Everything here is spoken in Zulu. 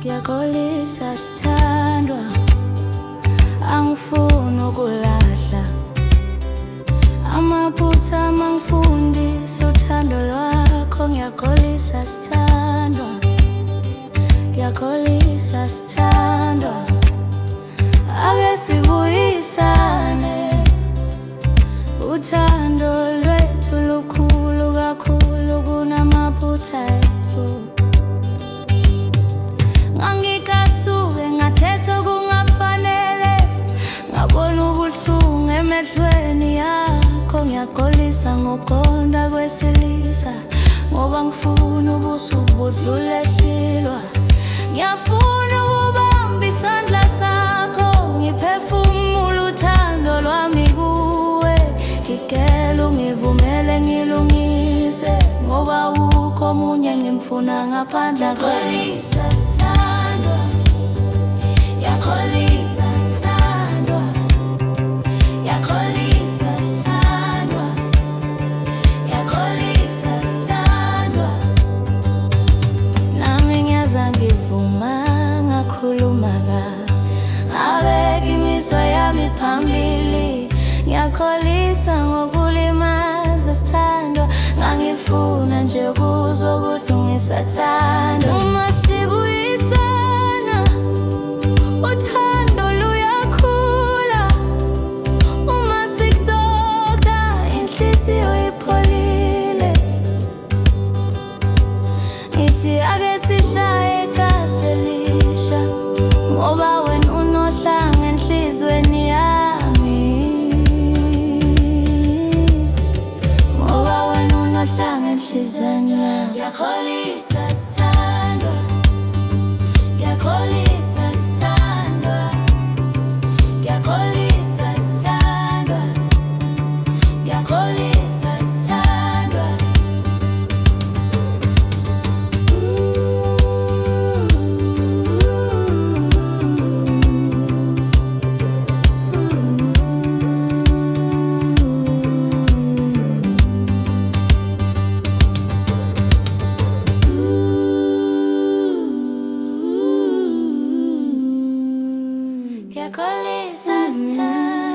Ngiyakholisa sithandwa, angifuni ukulahla amaphutha mangifundisa uthando lwakho. Ngiyakholisa sithandwa, ngiyakholisa sithandwa, ake sibuyisane. Uthando lwethu lukhulu kakhulu kunamaphutha ethu. Ngangikasuke ngathetha okungafanele, ngabona ubuhlungu emehlweni yakho. Ngiyakholisa ngokuqonda kwesilisa, ngoba ngifuna ubusuku budlule silwa. Ngiyafuna ukubamba isandla sakho, ngiphefumula uthando lwami kuwe. Ngicela ungivumele ngilungise, ngoba ukho omunye ngimfuna ngaphandle kwakho. Ngiyakholisa sithandwa, ngiyakholisa sithandwa, ngiyakholisa sithandwa. Nami ngiyaza ngivuma ngakhuluma ngabeka imizwa yami phambili. Ngiyakholisa ngokulimaza sithandwa, ngangifuna nje ukuzwa ukuthi ungisathandwa. Uma sibuyisana uthando luyakhula, uma sikutoka inhliziyo ipholile. Ngithi ake sishaye kaselisha, ngoba wena unohlanga enhlizweni yami, ngoba wena unohlanga enhlizweni yami. Ngiyakholisa sithandwa, ngiyakholisa sithandwa, ngiyakholisa sithandwa, ngiyakholisa sithandwa. Ngiyakholisa sithandwa.